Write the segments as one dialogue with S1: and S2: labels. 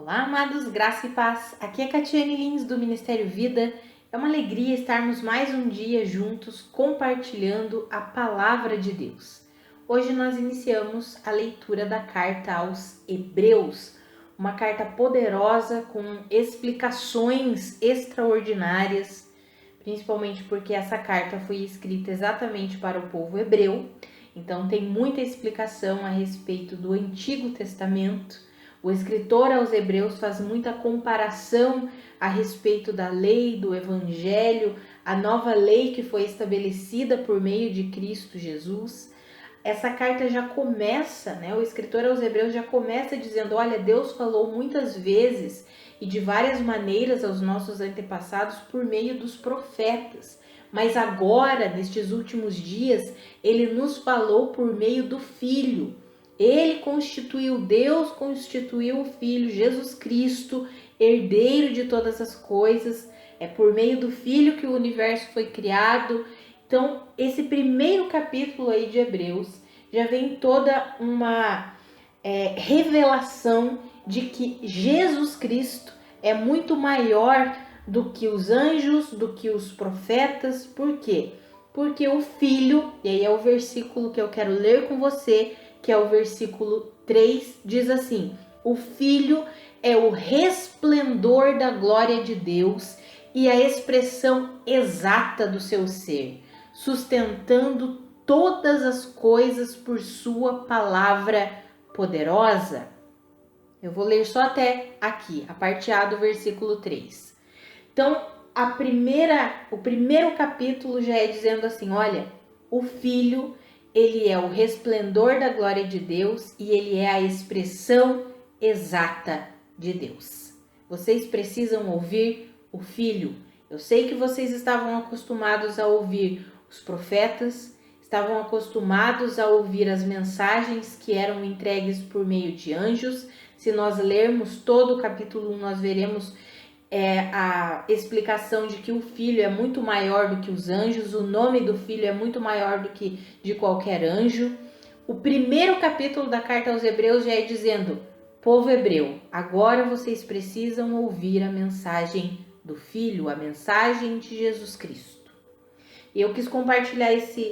S1: Olá, amados, graça e paz. Aqui é Catiane Lins do Ministério Vida. É uma alegria estarmos mais um dia juntos compartilhando a palavra de Deus. Hoje nós iniciamos a leitura da carta aos Hebreus, uma carta poderosa com explicações extraordinárias, principalmente porque essa carta foi escrita exatamente para o povo hebreu. Então tem muita explicação a respeito do Antigo Testamento. O escritor aos Hebreus faz muita comparação a respeito da lei, do evangelho, a nova lei que foi estabelecida por meio de Cristo Jesus. Essa carta já começa, o escritor aos Hebreus já começa dizendo, olha, Deus falou muitas vezes e de várias maneiras aos nossos antepassados por meio dos profetas. Mas agora, nestes últimos dias, Ele nos falou por meio do Filho. Ele constituiu, Deus constituiu o Filho, Jesus Cristo, herdeiro de todas as coisas. É por meio do Filho que o universo foi criado. Então, esse primeiro capítulo aí de Hebreus já vem toda uma revelação de que Jesus Cristo é muito maior do que os anjos, do que os profetas. Por quê? Porque o Filho, e aí é o versículo que eu quero ler com você, que é o versículo 3, diz assim: o Filho é o resplendor da glória de Deus e a expressão exata do seu ser, sustentando todas as coisas por sua palavra poderosa. Eu vou ler só até aqui, a parte A do versículo 3. Então, o primeiro capítulo já é dizendo assim, olha, o Filho, ele é o resplendor da glória de Deus e ele é a expressão exata de Deus. Vocês precisam ouvir o Filho. Eu sei que vocês estavam acostumados a ouvir os profetas, estavam acostumados a ouvir as mensagens que eram entregues por meio de anjos. Se nós lermos todo o capítulo 1, nós veremos a explicação de que o Filho é muito maior do que os anjos, o nome do Filho é muito maior do que de qualquer anjo. O primeiro capítulo da carta aos Hebreus já é dizendo, povo hebreu, agora vocês precisam ouvir a mensagem do Filho, a mensagem de Jesus Cristo. E eu quis compartilhar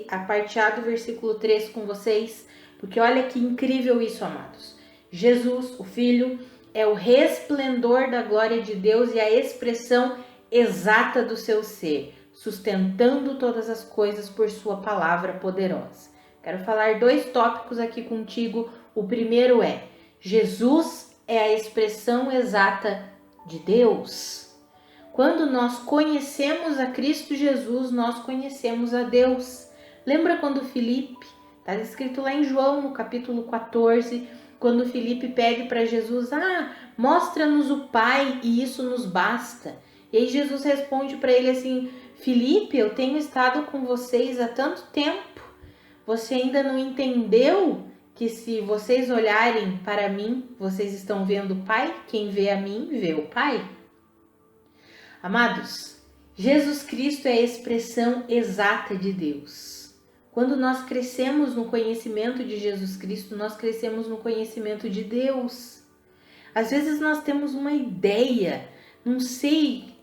S1: a parte A do versículo 3 com vocês, porque olha que incrível isso, amados. Jesus, o Filho, é o resplendor da glória de Deus e a expressão exata do seu ser, sustentando todas as coisas por sua palavra poderosa. Quero falar 2 tópicos aqui contigo. O primeiro é, Jesus é a expressão exata de Deus. Quando nós conhecemos a Cristo Jesus, nós conhecemos a Deus. Lembra quando Filipe, está escrito lá em João, no capítulo 14, quando Filipe pede para Jesus, mostra-nos o Pai e isso nos basta. E aí Jesus responde para ele assim, Filipe, eu tenho estado com vocês há tanto tempo, você ainda não entendeu que se vocês olharem para mim, vocês estão vendo o Pai? Quem vê a mim, vê o Pai. Amados, Jesus Cristo é a expressão exata de Deus. Quando nós crescemos no conhecimento de Jesus Cristo, nós crescemos no conhecimento de Deus. Às vezes nós temos uma ideia, não sei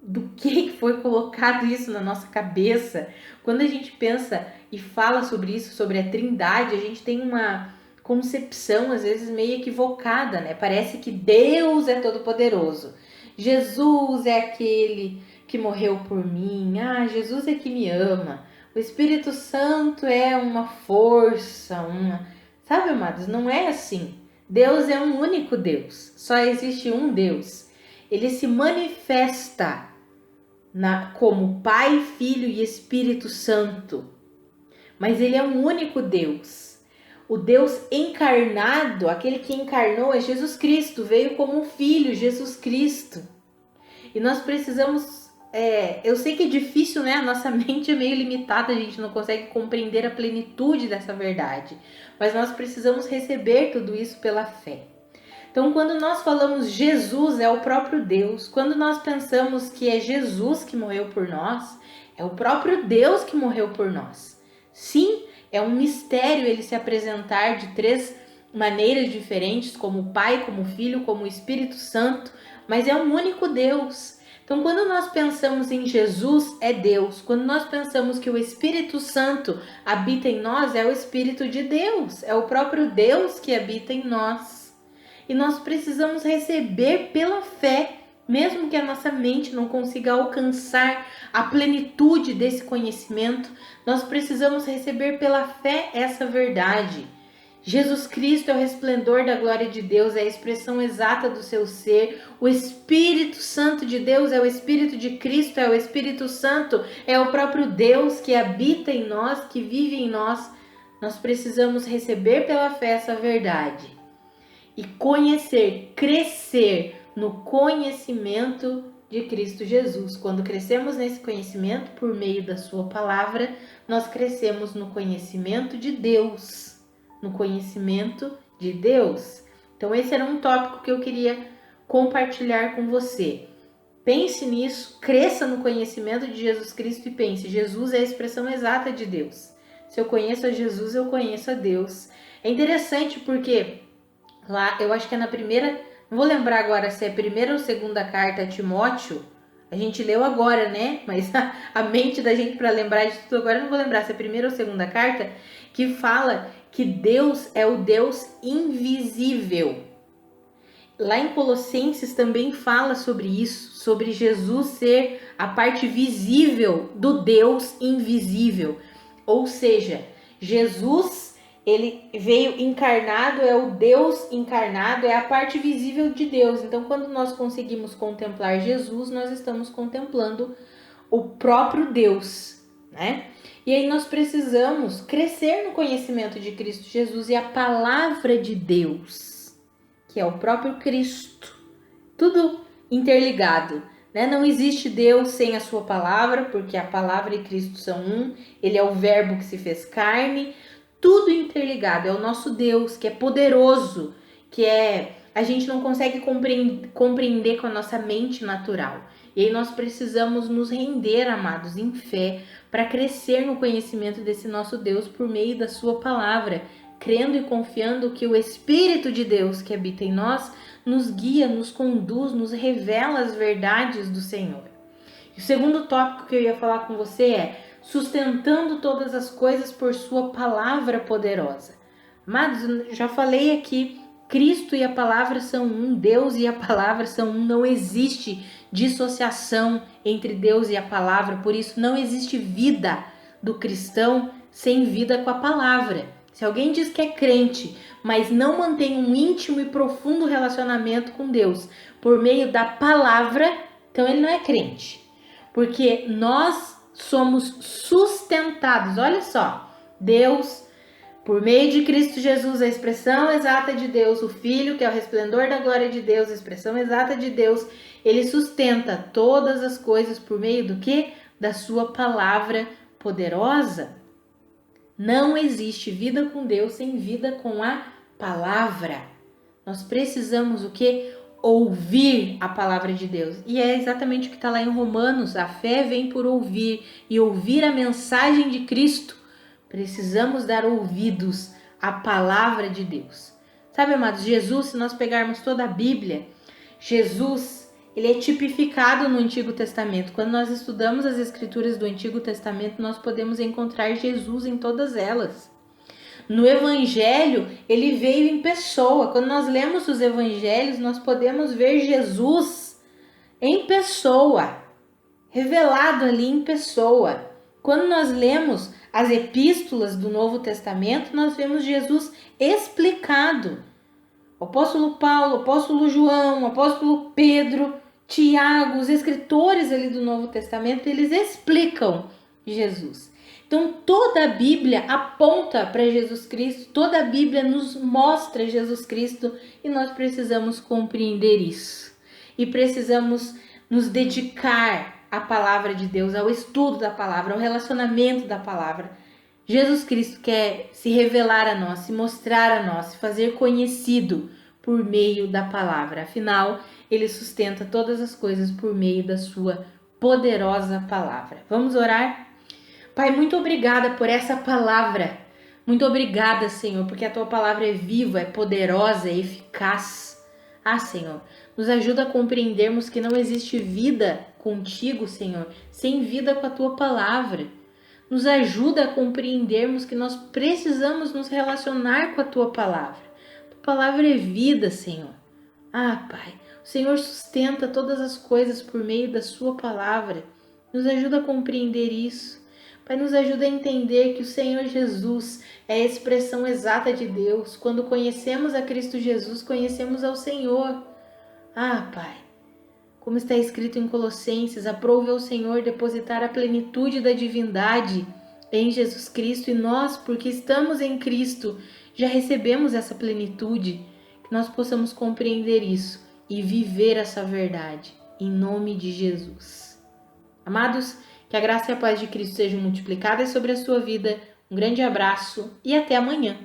S1: do que foi colocado isso na nossa cabeça. Quando a gente pensa e fala sobre isso, sobre a Trindade, a gente tem uma concepção às vezes meio equivocada, né? Parece que Deus é todo-poderoso. Jesus é aquele que morreu por mim. Jesus é que me ama. O Espírito Santo é uma força, Sabe, amados, não é assim. Deus é um único Deus. Só existe um Deus. Ele se manifesta como Pai, Filho e Espírito Santo. Mas ele é um único Deus. O Deus encarnado, aquele que encarnou é Jesus Cristo. Veio como Filho, Jesus Cristo. E nós precisamos... eu sei que é difícil, né? A nossa mente é meio limitada, a gente não consegue compreender a plenitude dessa verdade. Mas nós precisamos receber tudo isso pela fé. Então, quando nós falamos Jesus é o próprio Deus, quando nós pensamos que é Jesus que morreu por nós, é o próprio Deus que morreu por nós. Sim, é um mistério ele se apresentar de 3 maneiras diferentes, como o Pai, como o Filho, como o Espírito Santo, mas é um único Deus. Então, quando nós pensamos em Jesus, é Deus. Quando nós pensamos que o Espírito Santo habita em nós, é o Espírito de Deus, é o próprio Deus que habita em nós. E nós precisamos receber pela fé, mesmo que a nossa mente não consiga alcançar a plenitude desse conhecimento, nós precisamos receber pela fé essa verdade. Jesus Cristo é o resplendor da glória de Deus, é a expressão exata do seu ser. O Espírito Santo de Deus é o Espírito de Cristo, é o Espírito Santo, é o próprio Deus que habita em nós, que vive em nós. Nós precisamos receber pela fé essa verdade e conhecer, crescer no conhecimento de Cristo Jesus. Quando crescemos nesse conhecimento por meio da sua palavra, nós crescemos no conhecimento de Deus. No conhecimento de Deus. Então esse era um tópico que eu queria compartilhar com você. Pense nisso, cresça no conhecimento de Jesus Cristo e pense, Jesus é a expressão exata de Deus. Se eu conheço a Jesus, eu conheço a Deus. É interessante porque lá, eu acho que é na primeira, não vou lembrar agora se é a primeira ou segunda carta a Timóteo, a gente leu agora, né? Mas a mente da gente para lembrar de tudo agora, eu não vou lembrar se é a primeira ou segunda carta, que fala que Deus é o Deus invisível. Lá em Colossenses também fala sobre isso, sobre Jesus ser a parte visível do Deus invisível. Ou seja, Jesus, ele veio encarnado, é o Deus encarnado, é a parte visível de Deus. Então, quando nós conseguimos contemplar Jesus, nós estamos contemplando o próprio Deus, né? E aí nós precisamos crescer no conhecimento de Cristo Jesus e a palavra de Deus, que é o próprio Cristo. Tudo interligado, né? Não existe Deus sem a sua palavra, porque a palavra e Cristo são um. Ele é o verbo que se fez carne. Tudo interligado. É o nosso Deus, que é poderoso, que a gente não consegue compreender com a nossa mente natural. E aí nós precisamos nos render, amados, em fé, para crescer no conhecimento desse nosso Deus por meio da sua palavra, crendo e confiando que o Espírito de Deus que habita em nós nos guia, nos conduz, nos revela as verdades do Senhor. E o segundo tópico que eu ia falar com você é sustentando todas as coisas por sua palavra poderosa. Amados, eu já falei aqui, Cristo e a palavra são um, Deus e a palavra são um, não existe dissociação entre Deus e a palavra, por isso não existe vida do cristão sem vida com a palavra. Se alguém diz que é crente, mas não mantém um íntimo e profundo relacionamento com Deus por meio da palavra, então ele não é crente. Porque nós somos sustentados, olha só, Deus, por meio de Cristo Jesus, a expressão exata de Deus, o Filho, que é o resplendor da glória de Deus, a expressão exata de Deus, ele sustenta todas as coisas por meio do quê? Da sua palavra poderosa. Não existe vida com Deus sem vida com a palavra. Nós precisamos o quê? Ouvir a palavra de Deus. E é exatamente o que está lá em Romanos. A fé vem por ouvir e ouvir a mensagem de Cristo. Precisamos dar ouvidos à palavra de Deus. Sabe, amados, Jesus, se nós pegarmos toda a Bíblia, Jesus, ele é tipificado no Antigo Testamento. Quando nós estudamos as Escrituras do Antigo Testamento, nós podemos encontrar Jesus em todas elas. No Evangelho, ele veio em pessoa. Quando nós lemos os Evangelhos, nós podemos ver Jesus em pessoa, revelado ali em pessoa. Quando nós lemos as epístolas do Novo Testamento, nós vemos Jesus explicado. O apóstolo Paulo, o apóstolo João, o apóstolo Pedro, Tiago, os escritores ali do Novo Testamento, eles explicam Jesus. Então, toda a Bíblia aponta para Jesus Cristo, toda a Bíblia nos mostra Jesus Cristo e nós precisamos compreender isso. E precisamos nos dedicar à palavra de Deus, ao estudo da palavra, ao relacionamento da palavra. Jesus Cristo quer se revelar a nós, se mostrar a nós, se fazer conhecido por meio da palavra. Afinal, ele sustenta todas as coisas por meio da sua poderosa palavra. Vamos orar? Pai, muito obrigada por essa palavra. Muito obrigada, Senhor, porque a tua palavra é viva, é poderosa, é eficaz. Ah, Senhor, nos ajuda a compreendermos que não existe vida contigo, Senhor, sem vida com a tua palavra. Nos ajuda a compreendermos que nós precisamos nos relacionar com a tua palavra. A tua palavra é vida, Senhor. Ah, Pai, o Senhor sustenta todas as coisas por meio da sua palavra. Nos ajuda a compreender isso. Pai, nos ajuda a entender que o Senhor Jesus é a expressão exata de Deus. Quando conhecemos a Cristo Jesus, conhecemos ao Senhor. Ah, Pai, como está escrito em Colossenses, aprove ao Senhor depositar a plenitude da divindade em Jesus Cristo, e nós, porque estamos em Cristo, já recebemos essa plenitude. Que nós possamos compreender isso e viver essa verdade, em nome de Jesus. Amados, que a graça e a paz de Cristo sejam multiplicadas sobre a sua vida. Um grande abraço e até amanhã.